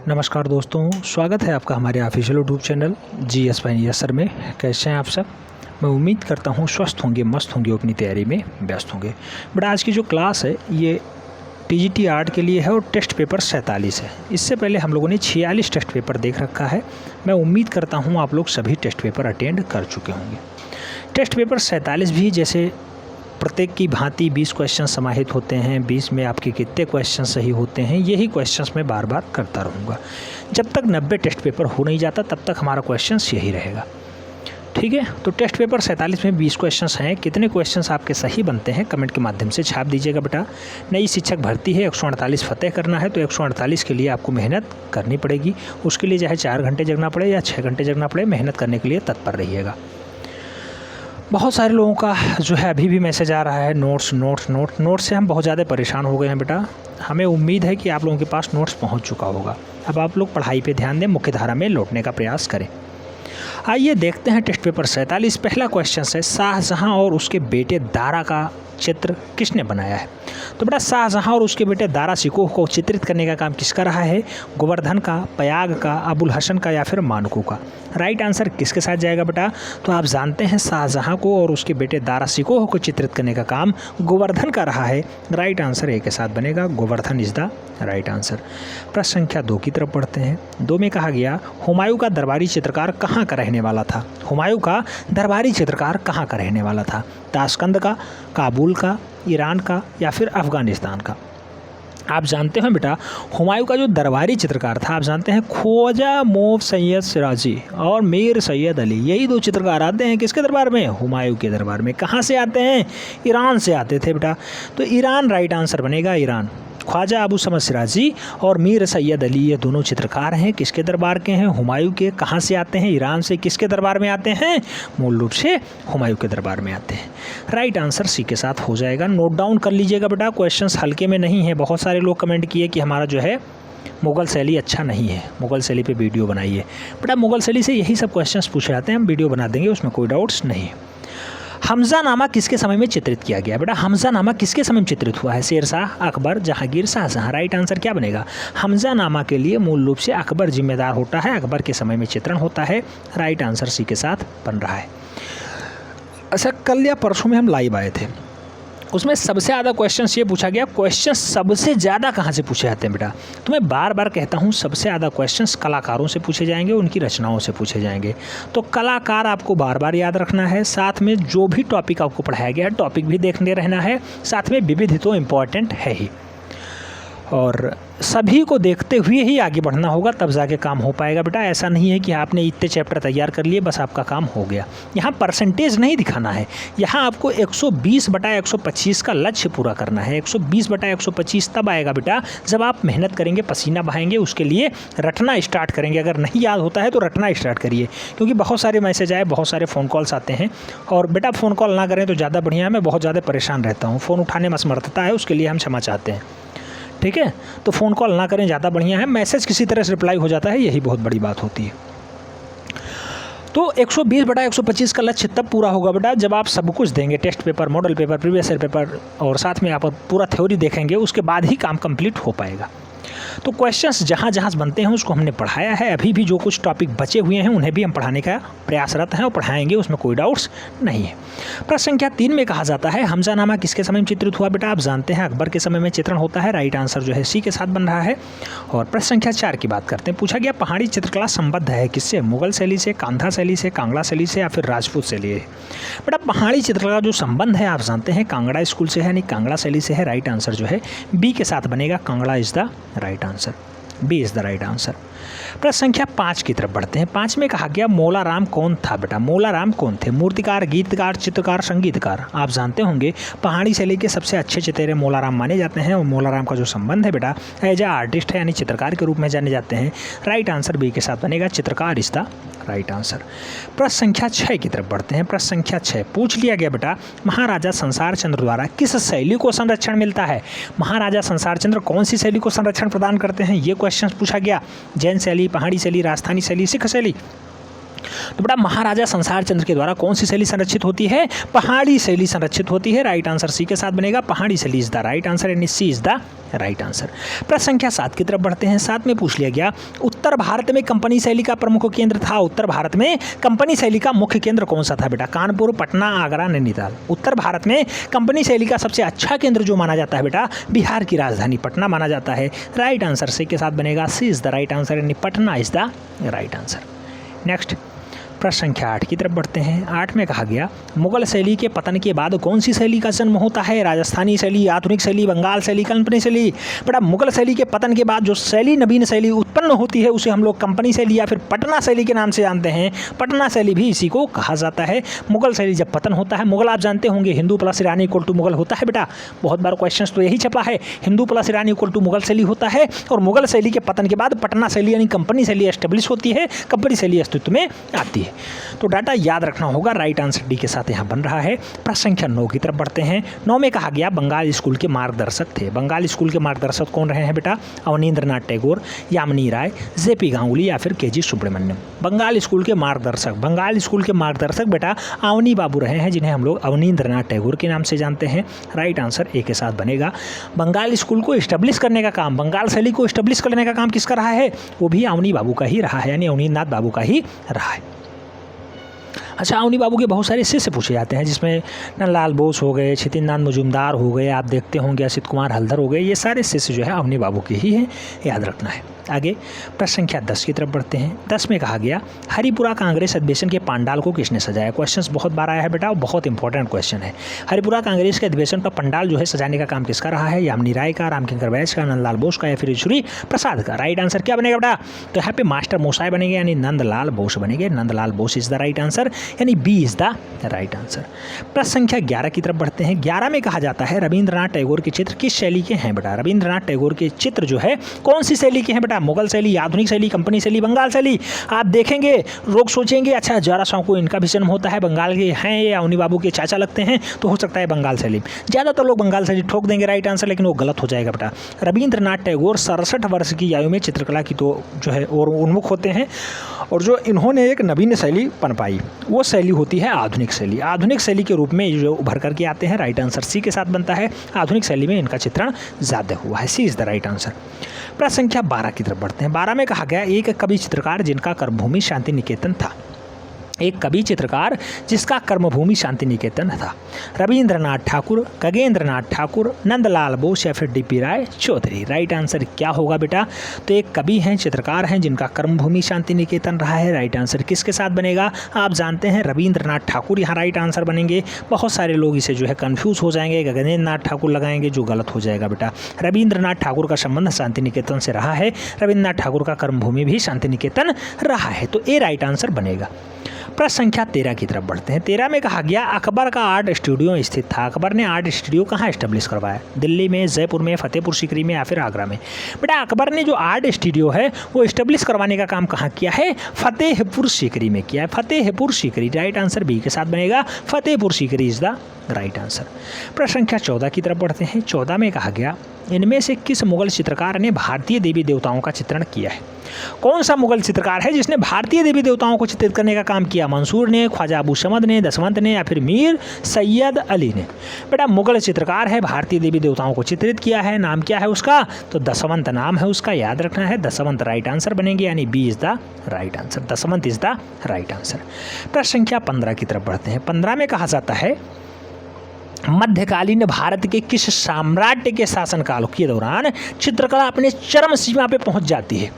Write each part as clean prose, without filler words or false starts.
नमस्कार दोस्तों, स्वागत है आपका हमारे official YouTube channel GS fine yes sir में। कैसे हैं आप सब? मैं उम्मीद करता हूं स्वस्थ होंगे, मस्त होंगे, अपनी तैयारी में व्यस्त होंगे। बट आज की जो क्लास है ये TGT आर्ट के लिए है और टेस्ट पेपर 47 है। इससे पहले हम लोगों ने 46 टेस्ट पेपर देख रखा है। मैं उम्मीद करता हूँ आप लोग सभी टेस्ट पेपर अटेंड कर चुके होंगे। टेस्ट पेपर 47 भी जैसे प्रत्येक की भांति 20 क्वेश्चन समाहित होते हैं। 20 में आपके कितने क्वेश्चन सही होते हैं, यही क्वेश्चंस मैं बार बार करता रहूँगा। जब तक 90 टेस्ट पेपर हो नहीं जाता तब तक हमारा क्वेश्चंस यही रहेगा, ठीक है। तो टेस्ट पेपर 47 में 20 क्वेश्चंस हैं। कितने क्वेश्चंस आपके सही बनते हैं कमेंट के माध्यम से छाप दीजिएगा बेटा। नई शिक्षक भर्ती है, 148 फतेह करना है, तो 148 के लिए आपको मेहनत करनी पड़ेगी। उसके लिए चाहे 4 घंटे जगना पड़े या 6 घंटे जगना पड़े, मेहनत करने के लिए तत्पर रहिएगा। बहुत सारे लोगों का जो है अभी भी मैसेज आ रहा है नोट्स से हम बहुत ज़्यादा परेशान हो गए हैं बेटा। हमें उम्मीद है कि आप लोगों के पास नोट्स पहुंच चुका होगा। अब आप लोग पढ़ाई पे ध्यान दें, मुख्य धारा में लौटने का प्रयास करें। आइए देखते हैं टेस्ट पेपर 47। पहला क्वेश्चन है, शाहजहां और उसके बेटे दारा का चित्र किसने बनाया है? तो बेटा शाहजहां और उसके बेटे दारा शिकोह को चित्रित करने का काम किसका रहा है? गोवर्धन का, पयाग का, अबुल हसन का या फिर मानकू का? राइट आंसर किसके साथ जाएगा बेटा? तो आप जानते हैं शाहजहां को और उसके बेटे दारा शिकोह को चित्रित करने का काम गोवर्धन का रहा है। राइट आंसर ए के साथ बनेगा, Govardhan is the right answer. प्रश्न संख्या 2 की तरफ पढ़ते हैं। 2 में कहा गया, हुमायूं का दरबारी चित्रकार कहाँ का रहने वाला था? हुमायूं का दरबारी चित्रकार कहाँ का रहने वाला था? ताशकंद का, काबुल का, ईरान का या फिर अफगानिस्तान का? आप जानते हैं बेटा हुमायूं का जो दरबारी चित्रकार था, आप जानते हैं ख्वाजा मोहम्मद सैयद सिराजी और मीर सैयद अली, यही 2 चित्रकार आते हैं किसके दरबार में? हुमायूं के दरबार में। कहाँ से आते हैं? ईरान से आते थे बेटा। तो ईरान राइट आंसर बनेगा, ईरान। ख्वाजा अबू समद सिराजी और मीर सैयद अली ये दोनों चित्रकार हैं किसके दरबार के हैं? हुमायूं के। कहाँ से आते हैं? ईरान से। किसके दरबार में आते हैं? मूल रूप से हुमायूं के दरबार में आते हैं। राइट आंसर सी के साथ हो जाएगा। नोट डाउन कर लीजिएगा बेटा, क्वेश्चंस हल्के में नहीं है। बहुत सारे लोग कमेंट किए कि हमारा जो है मुग़ल शैली अच्छा नहीं है, मुग़ल शैली पे वीडियो बनाइए। बेटा मुग़ल शैली से यही सब क्वेश्चंस पूछे जाते हैं, हम वीडियो बना देंगे, उसमें कोई डाउट्स नहीं है। हमजा नामा किसके समय में चित्रित किया गया? बेटा हमजा नामा किसके समय में चित्रित हुआ है? शेरशाह, अकबर, जहांगीर, शाहजहां? राइट आंसर क्या बनेगा? हमजा नामा के लिए मूल रूप से अकबर जिम्मेदार होता है, अकबर के समय में चित्रण होता है। राइट आंसर सी के साथ बन रहा है। अच्छा, कल या परसों में हम लाइव आए थे, उसमें सबसे ज़्यादा क्वेश्चंस ये पूछा गया, क्वेश्चंस सबसे ज़्यादा कहाँ से पूछे जाते हैं बेटा? तो मैं बार बार कहता हूँ सबसे ज़्यादा क्वेश्चंस कलाकारों से पूछे जाएंगे, उनकी रचनाओं से पूछे जाएंगे। तो कलाकार आपको बार बार याद रखना है, साथ में जो भी टॉपिक आपको पढ़ाया गया है टॉपिक भी देखने रहना है, साथ में विविध तो इम्पॉर्टेंट है ही, और सभी को देखते हुए ही आगे बढ़ना होगा, तब जाके काम हो पाएगा बेटा। ऐसा नहीं है कि आपने इतने चैप्टर तैयार कर लिए बस आपका काम हो गया। यहाँ परसेंटेज नहीं दिखाना है, यहाँ आपको 120/125 का लक्ष्य पूरा करना है। 120/125 तब आएगा बेटा जब आप मेहनत करेंगे, पसीना बहाएंगे, उसके लिए रटना स्टार्ट करेंगे। अगर नहीं याद होता है तो रटना स्टार्ट करिए, क्योंकि बहुत सारे मैसेज आए, बहुत सारे फ़ोन कॉल्स आते हैं। और बेटा फ़ोन कॉल ना करें तो ज़्यादा बढ़िया है, मैं बहुत ज़्यादा परेशान रहता हूँ, फ़ोन उठाने में असमर्थता है, उसके लिए हम क्षमा चाहते हैं, ठीक है। तो फ़ोन कॉल ना करें, ज़्यादा बढ़िया है। मैसेज किसी तरह से रिप्लाई हो जाता है, यही बहुत बड़ी बात होती है। तो 120/125 का लक्ष्य तब पूरा होगा बेटा जब आप सब कुछ देंगे, test paper, model paper, previous year paper, और साथ में आप पूरा थ्योरी देखेंगे, उसके बाद ही काम कंप्लीट हो पाएगा। तो क्वेश्चंस जहाँ जहाँ बनते हैं उसको हमने पढ़ाया है। अभी भी जो कुछ टॉपिक बचे हुए हैं उन्हें भी हम पढ़ाने का प्रयासरत हैं और पढ़ाएंगे, उसमें कोई डाउट्स नहीं है। प्रश्न संख्या 3 में कहा जाता है हमजा नामा किसके समय में चित्रित हुआ? बेटा आप जानते हैं अकबर के समय में चित्रण होता है। राइट आंसर जो है सी के साथ बन रहा है। और प्रश्न संख्या 4 की बात करते हैं। पूछा गया पहाड़ी चित्रकला संबद्ध है किससे? मुगल शैली से, कांधा शैली से, कांगड़ा शैली से या फिर राजपूत शैली है? बेटा पहाड़ी चित्रकला जो संबंध है आप जानते हैं कांगड़ा स्कूल से है, यानी कांगड़ा शैली से है। राइट आंसर जो है बी के साथ बनेगा, Kangra is the right answer, B is the right answer. प्रश्न संख्या 5 की तरफ बढ़ते हैं। 5 में कहा गया मोलाराम कौन था? बेटा मोलाराम कौन थे? मूर्तिकार, गीतकार, चित्रकार, संगीतकार? आप जानते होंगे पहाड़ी शैली के सबसे अच्छे चितेरे मोलाराम माने जाते हैं, और मोलाराम का जो संबंध है बेटा एज ए आर्टिस्ट है, यानी चित्रकार के रूप में जाने जाते हैं। राइट आंसर बी के साथ बनेगा, चित्रकार इज द राइट आंसर। प्रश्न संख्या 6 की तरफ बढ़ते हैं। प्रश्न संख्या 6 पूछ लिया गया बेटा महाराजा संसार चंद्र द्वारा किस शैली को संरक्षण मिलता है? महाराजा संसार चंद्र कौन सी शैली को संरक्षण प्रदान करते हैं? ये क्वेश्चन पूछा गया। जैन शैली, पहाड़ी शैली, राजस्थानी शैली, सिख शैली? तो बेटा महाराजा संसार चंद्र के द्वारा कौन सी शैली संरक्षित होती है? पहाड़ी शैली संरक्षित होती है। राइट आंसर सी के साथ बनेगा, पहाड़ी शैली इज द राइट आंसर, यानी सी इज द राइट आंसर। प्रश्न संख्या 7 की तरफ बढ़ते हैं। 7 में पूछ लिया गया, उत्तर भारत में कंपनी शैली का प्रमुख केंद्र था। उत्तर भारत में कंपनी शैली का मुख्य केंद्र कौन सा था बेटा? कानपुर, पटना, आगरा, नैनीताल। उत्तर भारत में कंपनी शैली का सबसे अच्छा केंद्र जो माना जाता है बेटा, बिहार की राजधानी पटना माना जाता है। राइट आंसर सी के साथ बनेगा, सी इज द राइट आंसर, यानी Patna is the right answer. Next प्रश्न संख्या 8 की तरफ बढ़ते हैं। 8 में कहा गया, मुगल शैली के पतन के बाद कौन सी शैली का जन्म होता है? राजस्थानी शैली, आधुनिक शैली, बंगाल शैली, कंपनी शैली। बेटा मुगल शैली के पतन के बाद जो शैली, नवीन शैली उत्पन्न होती है उसे हम लोग कंपनी शैली या फिर पटना शैली के नाम से जानते हैं। पटना शैली भी इसी को कहा जाता है। मुगल शैली जब पतन होता है, मुगल आप जानते होंगे हिंदू प्लस ईरानी इक्वल टू मुगल होता है बेटा, बहुत बार क्वेश्चन तो यही छपा है, हिंदू प्लस ईरानी इक्वल टू मुगल शैली होता है। और मुगल शैली के पतन के बाद पटना शैली यानी कंपनी शैली एस्टेब्लिश होती है, कंपनी शैली अस्तित्व में आती है। तो डाटा याद रखना होगा, राइट आंसर डी के साथ यहाँ बन रहा है। प्रश्न संख्या 9 की तरफ बढ़ते हैं। 9 में कहा गया, बंगाल स्कूल के मार्गदर्शक थे। बंगाल स्कूल के मार्गदर्शक कौन रहे हैं बेटा? अवनींद्रनाथ टैगोर, यामिनी राय, जेपी गांगुली या फिर केजी सुब्रमण्यम। बंगाल स्कूल के मार्गदर्शक बेटा अवनी बाबू रहे हैं, जिन्हें हम लोग अवनींद्रनाथ टैगोर के नाम से जानते हैं। राइट आंसर ए के साथ बनेगा। बंगाल स्कूल को इस्टेब्लिश करने का काम, बंगाल शैली को इस्टेब्लिश करने का काम किसका रहा है? वो भी अवनी बाबू का ही रहा है, यानी अवनींद्रनाथ बाबू का ही रहा है। अच्छा, अवनी बाबू के बहुत सारे शिष्य पूछे जाते हैं, जिसमें नंदलाल बोस हो गए, छितिननाथ मजूमदार हो गए, आप देखते होंगे असित कुमार हल्दर हो गए, ये सारे शिष्य जो है अवनी बाबू के ही हैं, याद रखना है। आगे प्रश्न संख्या 10 की तरफ बढ़ते हैं। 10 में कहा गया, हरिपुरा कांग्रेस अधिवेशन के पंडाल को किसने सजाया? क्वेश्चंस बहुत बार आया है बेटा, बहुत इंपॉर्टेंट क्वेश्चन है। हरिपुरा कांग्रेस के अधिवेशन पर पंडाल जो है सजाने का काम किसका रहा है? यामिनी राय का, रामकिंकर वैश्य का, नंदलाल बोस का या फिर ईश्वरी प्रसाद का। राइट आंसर क्या बनेगा बेटा? तो यहाँ पे मास्टर मोसाई बनेंगे, यानी नंदलाल बोस बनेंगे। Nandlal Bose is the right answer, यानी B is the right answer. प्रश्न संख्या 11 की तरफ बढ़ते हैं। 11 में कहा जाता है, रविंद्रनाथ टैगोर के चित्र किस शैली के हैं बेटा? रविंद्रनाथ टैगोर के चित्र जो है कौन सी शैली के हैं बेटा? मुगल शैली, आधुनिक शैली, कंपनी शैली, बंगाल शैली। आप देखेंगे लोग सोचेंगे अच्छा जरा सा को इनका भी जन्म होता है, बंगाल के हैं, ये अवनी बाबू के चाचा लगते हैं, तो हो सकता है बंगाल शैली। ज़्यादातर लोग बंगाल शैली ठोक देंगे राइट आंसर, लेकिन वो गलत हो जाएगा बेटा। रविंद्रनाथ टैगोर 67 वर्ष की आयु में चित्रकला की तो जो है और उन्मुख होते हैं, और जो इन्होंने एक नवीन शैली पनपाई वो शैली होती है आधुनिक शैली। आधुनिक शैली के रूप में जो उभर करके आते हैं, राइट आंसर सी के साथ बनता है। आधुनिक शैली में इनका चित्रण ज़्यादा हुआ है, सी इज़ द राइट आंसर। प्रश्न संख्या 12 की तरफ बढ़ते हैं। 12 में कहा गया, एक कवि चित्रकार जिनका कर्मभूमि शांति निकेतन था। एक कवि चित्रकार जिसका कर्मभूमि शांति निकेतन था। रविंद्रनाथ ठाकुर, गगेंद्रनाथ ठाकुर, नंदलाल बोस या फिर डीपी राय चौधरी। राइट आंसर क्या होगा बेटा? तो एक कवि हैं, चित्रकार हैं, जिनका कर्मभूमि शांति निकेतन रहा है। राइट आंसर किसके साथ बनेगा? आप जानते हैं रविंद्रनाथ ठाकुर यहाँ राइट आंसर बनेंगे। बहुत सारे लोग इसे जो है कन्फ्यूज़ हो जाएंगे, गगनेंद्रनाथ ठाकुर लगाएंगे, जो गलत हो जाएगा बेटा। रविंद्रनाथ ठाकुर का संबंध शांति निकेतन से रहा है, रविंद्रनाथ ठाकुर का कर्मभूमि भी शांति निकेतन रहा है, तो ए राइट आंसर बनेगा। प्रश्न संख्या 13 की तरफ बढ़ते हैं। 13 में कहा गया, अकबर का आर्ट स्टूडियो स्थित था। अकबर ने आर्ट स्टूडियो कहाँ एस्टेब्लिश करवाया? दिल्ली में, जयपुर में, फतेहपुर सीकरी में या फिर आगरा में? बेटा अकबर ने जो आर्ट स्टूडियो है वो एस्टेब्लिश करवाने का काम कहाँ किया है? फतेहपुर सीकरी में किया है। Fatehpur Sikri, right answer B के साथ बनेगा। Fatehpur Sikri is the right answer. प्रश्न संख्या 14 की तरफ बढ़ते हैं। 14 में कहा गया, इनमें से किस मुगल चित्रकार ने भारतीय देवी देवताओं का चित्रण किया है? कौन सा मुगल चित्रकार है जिसने भारतीय देवी देवताओं को चित्रित करने का काम किया? मंसूर ने, ख्वाजा अबू समद ने, दसवंत ने या फिर मीर सैयद अली ने? बेटा मुगल चित्रकार है, भारतीय देवी देवताओं को चित्रित किया है, नाम क्या है उसका? तो दसवंत नाम है उसका, याद रखना है। दसवंत राइट आंसर बनेंगे, यानी B is the right answer. Daswant is the right answer. प्रश्न संख्या 15 की तरफ बढ़ते हैं। 15 में कहा जाता है, मध्यकालीन भारत के किस साम्राज्य के शासनकाल के दौरान चित्रकला अपने चरम सीमा पे पहुंच जाती है?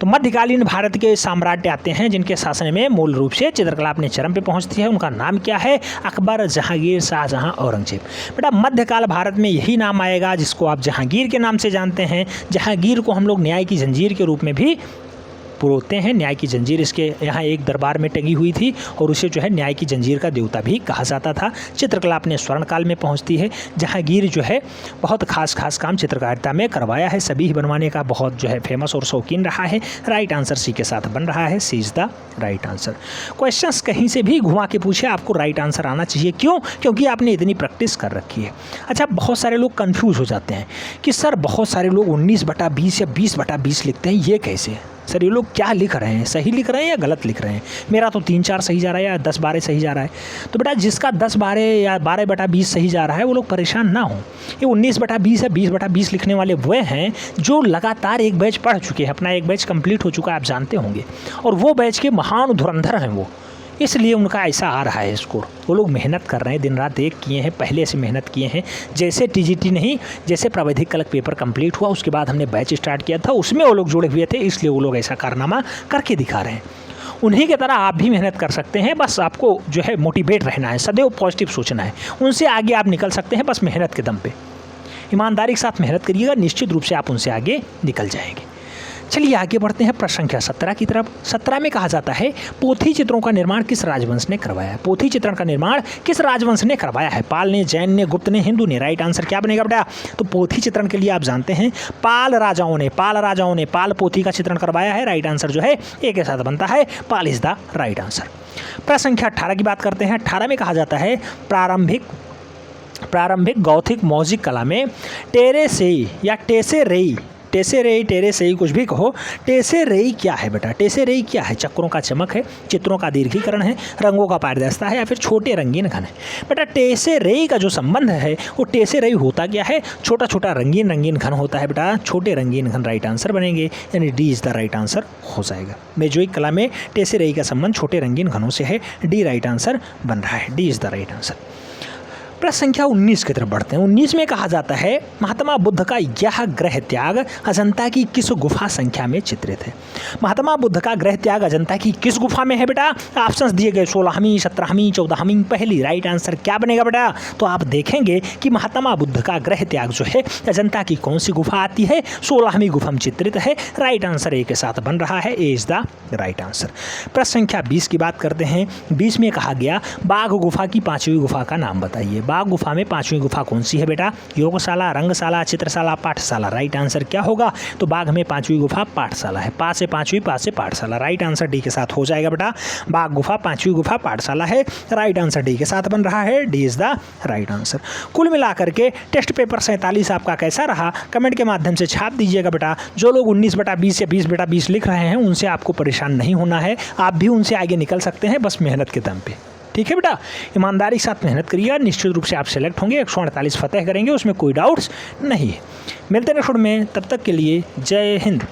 तो मध्यकालीन भारत के साम्राज्य आते हैं जिनके शासन में मूल रूप से चित्रकला अपने चरम पे पहुंचती है। उनका नाम क्या है? अकबर, जहांगीर, शाहजहां, औरंगजेब। बेटा मध्यकाल भारत में यही नाम आएगा जिसको आप जहांगीर के नाम से जानते हैं। जहांगीर को हम लोग न्याय की जंजीर के रूप में भी पुरोते हैं। न्याय की जंजीर इसके यहाँ एक दरबार में टंगी हुई थी और उसे जो है न्याय की जंजीर का देवता भी कहा जाता था। चित्रकला अपने स्वर्ण काल में पहुँचती है। जहांगीर जो है बहुत खास काम चित्रकारिता में करवाया है, सभी बनवाने का बहुत जो है फेमस और शौकीन रहा है। राइट आंसर सी के साथ बन रहा है, C is the right answer. Questions कहीं से भी घुमा के पूछे, आपको राइट आंसर आना चाहिए। क्यों? क्योंकि आपने इतनी प्रैक्टिस कर रखी है। अच्छा, बहुत सारे लोग कन्फ्यूज़ हो जाते हैं कि सर बहुत सारे लोग 19/20 या 20/20 लिखते हैं, ये कैसे? सर ये लोग क्या लिख रहे हैं, सही लिख रहे हैं या गलत लिख रहे हैं, मेरा तो 3-4 सही जा रहा है या 10-12 सही जा रहा है। तो बेटा जिसका 10-12 या 12/20 सही जा रहा है वो लोग परेशान ना हों। ये 19/20 या 20/20 लिखने वाले वो हैं जो लगातार एक बैच पढ़ चुके हैं, अपना एक बैच कंप्लीट हो चुका है, आप जानते होंगे, और वो बैच के महान धुरंधर हैं वो, इसलिए उनका ऐसा आ रहा है स्कोर। वो लोग मेहनत कर रहे हैं, दिन रात एक किए हैं, पहले से मेहनत किए हैं। जैसे टीजीटी नहीं, जैसे प्रावैधिक क्लर्क पेपर कंप्लीट हुआ उसके बाद हमने बैच स्टार्ट किया था, उसमें वो लोग जुड़े हुए थे, इसलिए वो लोग ऐसा कारनामा करके दिखा रहे हैं। उन्हीं की तरह आप भी मेहनत कर सकते हैं, बस आपको जो है मोटिवेट रहना है, सदैव पॉजिटिव सोचना है, उनसे आगे आप निकल सकते हैं बस मेहनत के दम पे। ईमानदारी के साथ मेहनत करिएगा, निश्चित रूप से आप उनसे आगे निकल जाएंगे। चलिए आगे बढ़ते हैं प्रश्न संख्या 17 की तरफ। 17 में कहा जाता है पोथी चित्रों का निर्माण किस राजवंश ने करवाया है। पोथी चित्रण का निर्माण किस राजवंश ने करवाया है। पाल ने, जैन ने, गुप्त ने, हिंदू ने। राइट आंसर क्या बनेगा बेटा। तो पोथी चित्रण के लिए आप जानते हैं पाल राजाओं ने पाल पोथी का चित्रण करवाया है। राइट आंसर जो है ए के साथ बनता है, पाल इज द राइट आंसर। प्रश्न संख्या 18 की बात करते हैं। 18 में कहा जाता है प्रारंभिक गौथिक मौजिक कला में टेरेसेई या टेसेरेई कुछ भी कहो, टेसेरेई क्या है बेटा। टेसेरेई क्या है। चक्रों का चमक है, चित्रों का दीर्घीकरण है, रंगों का पारदर्शिता है या फिर छोटे रंगीन घन है। बेटा टेसेरेई का जो संबंध है वो टेसेरेई होता क्या है, छोटा छोटा रंगीन घन होता है बेटा, छोटे रंगीन घन राइट आंसर बनेंगे, यानी D is the right answer हो जाएगा। मेजोइक कला में टेसेरेई का संबंध छोटे रंगीन घनों से है, डी राइट आंसर बन रहा है, D is the right answer. प्रश्न संख्या 19 की तरफ बढ़ते हैं। 19 में कहा जाता है महात्मा बुद्ध का यह ग्रह त्याग अजंता की किस गुफा संख्या में चित्रित है। महात्मा बुद्ध का ग्रह त्याग अजंता की किस गुफा में है बेटा। ऑप्शंस दिए गए 16वीं, 17वीं, 14वीं, पहली। राइट आंसर क्या बनेगा बेटा। तो आप देखेंगे कि महात्मा बुद्ध का ग्रह त्याग जो है अजंता की कौन सी गुफा आती है, 16वीं गुफा में चित्रित है। राइट आंसर ए के साथ बन रहा है, ए इज द राइट आंसर। प्रश्न संख्या 20 की बात करते हैं। 20 में कहा गया बाघ गुफा की 5वीं गुफा का नाम बताइए। बाघ गुफा में 5वीं गुफा कौन सी है बेटा। योगशाला, रंगशाला, चित्रशाला, पाठशाला। राइट आंसर क्या होगा। तो बाघ में 5वीं गुफा पाठशाला है। 5 से 5वीं, 5 से पाठशाला। राइट आंसर डी के साथ हो जाएगा बेटा। बाघ गुफा 5वीं गुफा पाठशाला है। राइट आंसर डी के साथ बन रहा है, D is the right answer. कुल मिलाकर के टेस्ट पेपर 47 आपका कैसा रहा कमेंट के माध्यम से छाप दीजिएगा बेटा। जो लोग 19/20 या 20/20 लिख रहे हैं उनसे आपको परेशान नहीं होना है, आप भी उनसे आगे निकल सकते हैं बस मेहनत के दम पे। ठीक है बेटा, ईमानदारी के साथ मेहनत करिएगा, निश्चित रूप से आप सेलेक्ट होंगे, 148 फतेह करेंगे, उसमें कोई डाउट्स नहीं है। मिलते हैं नेक्स्ट वीडियो में, तब तक के लिए जय हिंद।